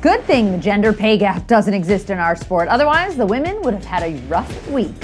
Good thing the gender pay gap doesn't exist in our sport, otherwise the women would have had a rough week.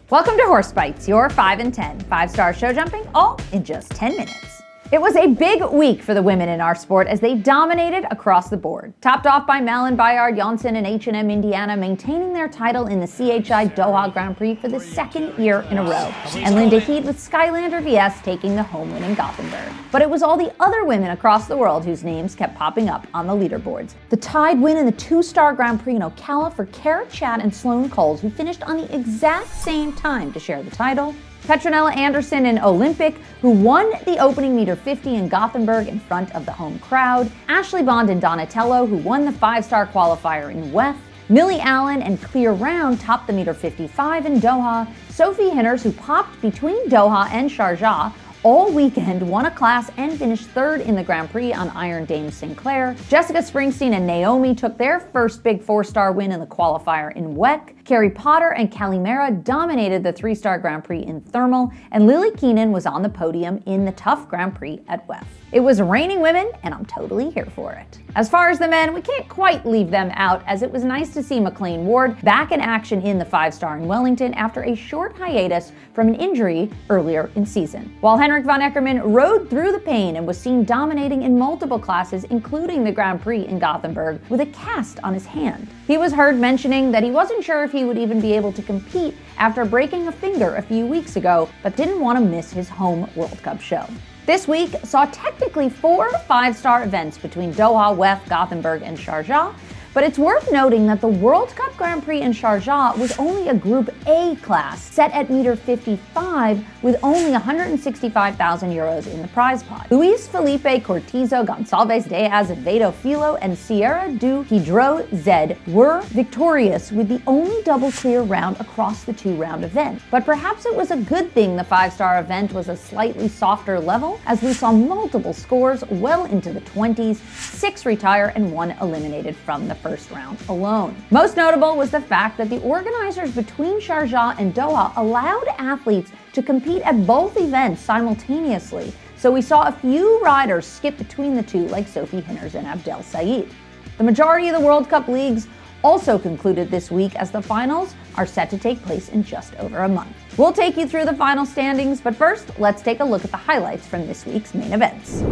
Welcome to Horse Bytes, your 5 and 10 5-star show jumping, all in just 10 minutes. It was a big week for the women in our sport as they dominated across the board. Topped off by Malin Baryard-Johnsson and H&M Indiana maintaining their title in the CHI Doha Grand Prix for the second year in a row, and Linda Heed with Skylander VS taking the home win in Gothenburg. But it was all the other women across the world whose names kept popping up on the leaderboards. The tied win in the 2-star Grand Prix in Ocala for Kara Chad and Sloane Coles, who finished on the exact same time to share the title. Petronella Anderson and Olympic, who won the opening meter 50 in Gothenburg in front of the home crowd. Ashlee Bond and Donatello, who won the 5-star qualifier in WEF. Millie Allen and Clear Round topped the meter 55 in Doha. Sophie Hinners, who popped between Doha and Sharjah all weekend, won a class and finished third in the Grand Prix on Iron Dame Sinclair. Jessica Springsteen and Naomi took their first big 4-star win in the qualifier in WEC. Carrie Potter and Calimera dominated the 3-star Grand Prix in Thermal, and Lily Keenan was on the podium in the tough Grand Prix at WEF. It was raining women, and I'm totally here for it. As far as the men, we can't quite leave them out, as it was nice to see McLain Ward back in action in the 5-star in Wellington after a short hiatus from an injury earlier in season. While Henrik von Eckermann rode through the pain and was seen dominating in multiple classes, including the Grand Prix in Gothenburg, with a cast on his hand. He was heard mentioning that he wasn't sure if he would even be able to compete after breaking a finger a few weeks ago, but didn't want to miss his home World Cup show. This week saw technically 4 5-star events between Doha, WEF, Gothenburg, and Sharjah, but it's worth noting that the World Cup Grand Prix in Sharjah was only a Group A class, set at meter 55 with only 165,000 euros in the prize pot. Luis Felipe Cortizo, Gonçalves Diaz, Vado Filo, and Sierra do Hidro Zed were victorious with the only double clear round across the 2-round event. But perhaps it was a good thing the 5-star event was a slightly softer level, as we saw multiple scores well into the 20s, 6 retire and 1 eliminated from the first round alone. Most notable was the fact that the organizers between Sharjah and Doha allowed athletes to compete at both events simultaneously, so we saw a few riders skip between the two, like Sophie Hinners and Abdel Said. The majority of the World Cup leagues also concluded this week, as the finals are set to take place in just over a month. We'll take you through the final standings, but first, let's take a look at the highlights from this week's main events.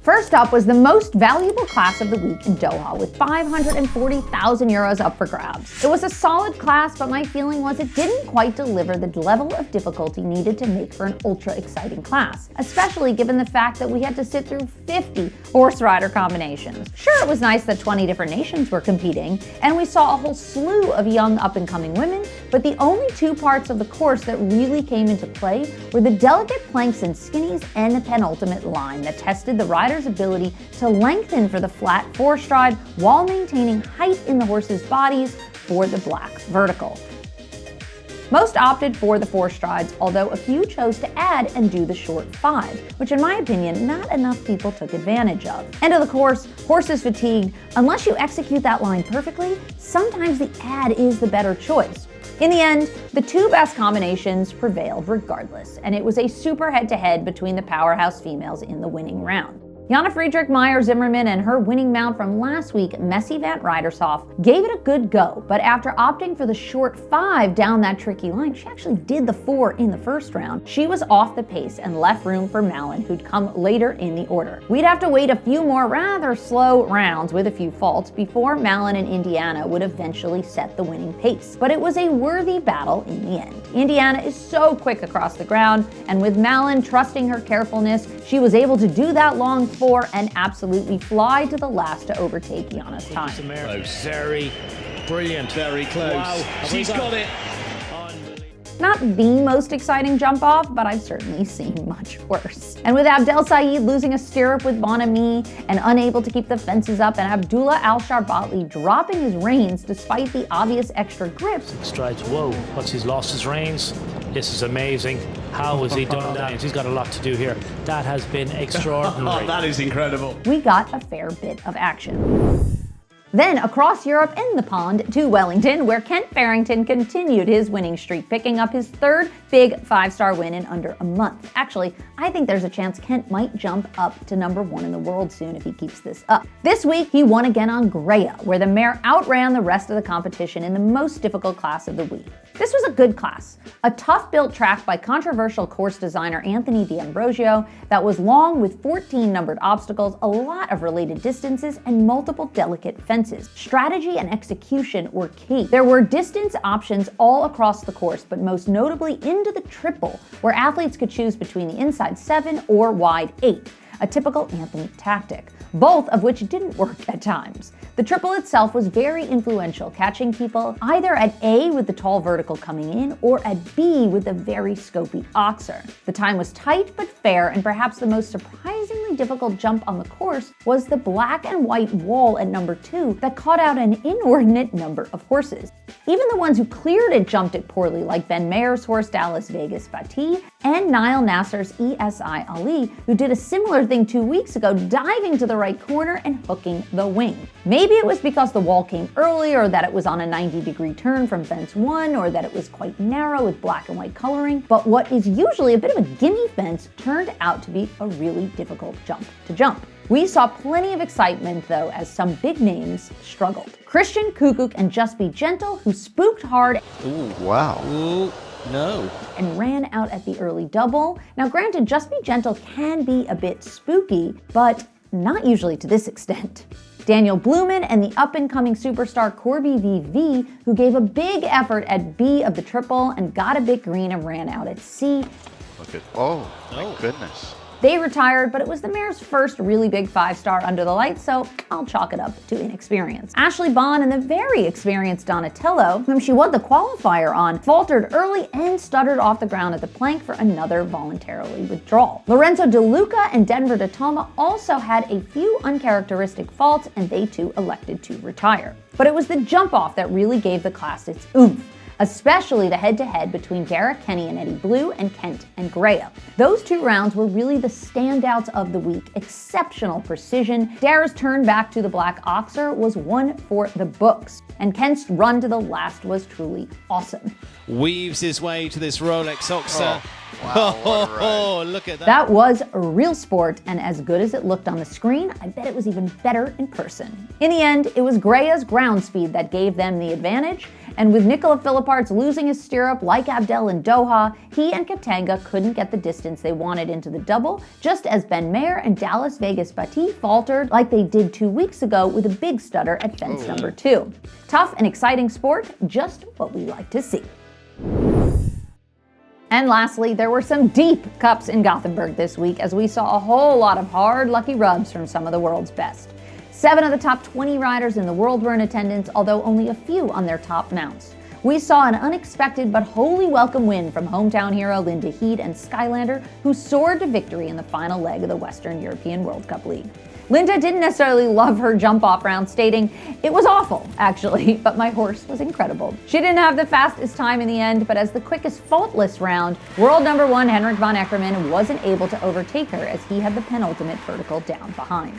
First up was the most valuable class of the week in Doha, with 540,000 euros up for grabs. It was a solid class, but my feeling was it didn't quite deliver the level of difficulty needed to make for an ultra-exciting class, especially given the fact that we had to sit through 50 horse rider combinations. Sure, it was nice that 20 different nations were competing, and we saw a whole slew of young up-and-coming women, but the only 2 parts of the course that really came into play were the delicate planks and skinnies and the penultimate line that tested the riders' ability to lengthen for the flat 4-stride while maintaining height in the horses' bodies for the black vertical. Most opted for the 4 strides, although a few chose to add and do the short 5, which in my opinion, not enough people took advantage of. End of the course, horses fatigued. Unless you execute that line perfectly, sometimes the add is the better choice. In the end, the 2 best combinations prevailed regardless, and it was a super head-to-head between the powerhouse females in the winning round. Jana Friedrich Meyer Zimmerman and her winning mount from last week, Messi van Rijdershof, gave it a good go, but after opting for the short 5 down that tricky line, she actually did the 4 in the first round. She was off the pace and left room for Malin, who'd come later in the order. We'd have to wait a few more rather slow rounds with a few faults before Malin and Indiana would eventually set the winning pace. But it was a worthy battle in the end. Indiana is so quick across the ground, and with Malin trusting her carefulness, she was able to do that long 4 and absolutely fly to the last to overtake Jana's time. Close, very brilliant, very close. Wow, she's got it. Not the most exciting jump off, but I've certainly seen much worse. And with Abdel Said losing a stirrup with Bon Ami and unable to keep the fences up, and Abdullah Al-Sharbatli dropping his reins despite the obvious extra grip. Strides, whoa, what's he's lost his reins? This is amazing. How has he done that? He's got a lot to do here. That has been extraordinary. That is incredible. We got a fair bit of action. Then across Europe and the pond to Wellington, where Kent Farrington continued his winning streak, picking up his third big five-star win in under a month. Actually, I think there's a chance Kent might jump up to number 1 in the world soon if he keeps this up. This week, he won again on Greya, where the mare outran the rest of the competition in the most difficult class of the week. This was a good class, a tough-built track by controversial course designer Anthony D'Ambrosio that was long with 14 numbered obstacles, a lot of related distances, and multiple delicate fences. Strategy and execution were key. There were distance options all across the course, but most notably into the triple, where athletes could choose between the inside 7 or wide 8, a typical Anthony tactic, both of which didn't work at times. The triple itself was very influential, catching people either at A with the tall vertical coming in or at B with the very scopy oxer. The time was tight but fair, and perhaps the most surprisingly difficult jump on the course was the black and white wall at number 2 that caught out an inordinate number of horses. Even the ones who cleared it jumped it poorly, like Ben Mayer's horse Dallas Vegas Bati and Niall Nasser's ESI Ali, who did a similar thing 2 weeks ago, diving to the right corner and hooking the wing. Maybe it was because the wall came early, or that it was on a 90-degree turn from fence 1, or that it was quite narrow with black and white coloring, but what is usually a bit of a gimme fence turned out to be a really difficult jump to jump. We saw plenty of excitement, though, as some big names struggled. Christian Kukuk and Just Be Gentle, who spooked hard Ooh, wow. Ooh, no. and ran out at the early double. Now granted, Just Be Gentle can be a bit spooky, but not usually to this extent. Daniel Blumen and the up-and-coming superstar Corby VV, who gave a big effort at B of the triple and got a bit green and ran out at C. Look at, oh, my goodness. They retired, but it was the mare's first really big 5-star under the lights, so I'll chalk it up to inexperience. Ashlee Bond and the very experienced Donatello, whom she won the qualifier on, faltered early and stuttered off the ground at the plank for another voluntarily withdrawal. Lorenzo De Luca and Denver de Toma also had a few uncharacteristic faults, and they too elected to retire. But it was the jump-off that really gave the class its oomph, especially the head-to-head between Derek Kenny and Eddie Blue and Kent and Greya. Those 2 rounds were really the standouts of the week. Exceptional precision. Dara's turn back to the black oxer was one for the books, and Kent's run to the last was truly awesome. Weaves his way to this Rolex oxer. Wow, what a ride. Oh, look at that. That was a real sport, and as good as it looked on the screen, I bet it was even better in person. In the end, it was Greya's ground speed that gave them the advantage, and with Nicola Philipparts losing his stirrup like Abdel in Doha, he and Katanga couldn't get the distance they wanted into the double, just as Ben Mayer and Dallas Vegas Bati faltered like they did 2 weeks ago with a big stutter at fence number 2. Tough and exciting sport, just what we like to see. And lastly, there were some deep cups in Gothenburg this week, as we saw a whole lot of hard, lucky rubs from some of the world's best. 7 of the top 20 riders in the world were in attendance, although only a few on their top mounts. We saw an unexpected but wholly welcome win from hometown hero Linda Heed and Skylander, who soared to victory in the final leg of the Western European World Cup League. Linda didn't necessarily love her jump-off round, stating, "It was awful, actually, but my horse was incredible." She didn't have the fastest time in the end, but as the quickest faultless round, world number 1 Henrik von Eckermann wasn't able to overtake her as he had the penultimate vertical down behind.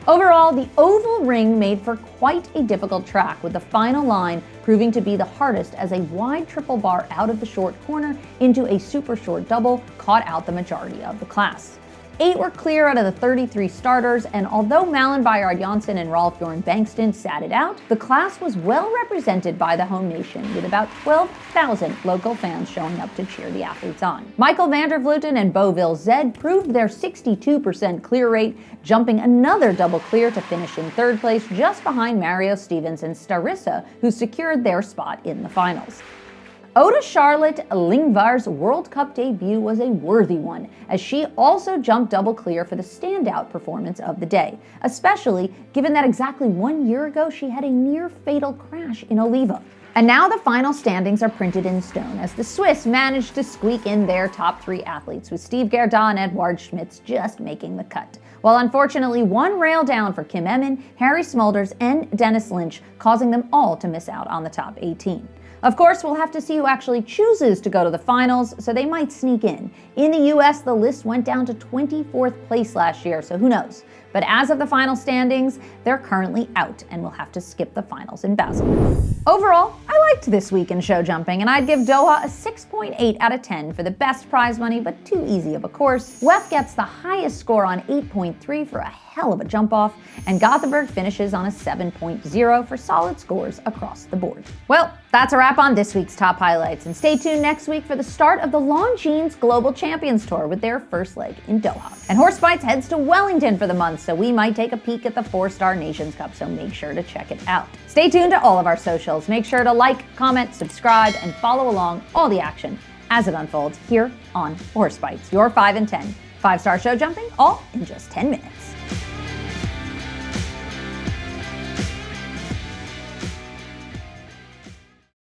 Overall, the oval ring made for quite a difficult track, with the final line proving to be the hardest as a wide triple bar out of the short corner into a super short double caught out the majority of the class. 8 were clear out of the 33 starters, and although Malin Baryard-Johnsson and Rolf Bjorn Bankston sat it out, the class was well represented by the home nation, with about 12,000 local fans showing up to cheer the athletes on. Michael van der Vleuten and Beauville Zed proved their 62% clear rate, jumping another double clear to finish in 3rd place, just behind Mario Stevens and Starissa, who secured their spot in the finals. Oda Charlotte Lingvar's World Cup debut was a worthy one, as she also jumped double clear for the standout performance of the day, especially given that exactly 1 year ago she had a near-fatal crash in Oliva. And now the final standings are printed in stone, as the Swiss managed to squeak in their top 3 athletes, with Steve Gerda and Edward Schmitz just making the cut. While unfortunately 1 rail down for Kim Emmen, Harry Smulders, and Dennis Lynch, causing them all to miss out on the top 18. Of course, we'll have to see who actually chooses to go to the finals, so they might sneak in. In the US, the list went down to 24th place last year, so who knows? But as of the final standings, they're currently out and will have to skip the finals in Basel. Overall, I liked this week in show jumping, and I'd give Doha a 6.8 out of 10 for the best prize money, but too easy of a course. WEF gets the highest score on 8.3 for a hell of a jump off, and Gothenburg finishes on a 7.0 for solid scores across the board. Well, that's a wrap on this week's top highlights, and stay tuned next week for the start of the Longines Global Champions Tour with their first leg in Doha. And Horse Bytes heads to Wellington for the month, so we might take a peek at the 4-Star Nations Cup, so make sure to check it out. Stay tuned to all of our socials. Make sure to like, comment, subscribe, and follow along all the action as it unfolds here on Horse Bytes, your 5 and 10 5-star show jumping, all in just 10 minutes.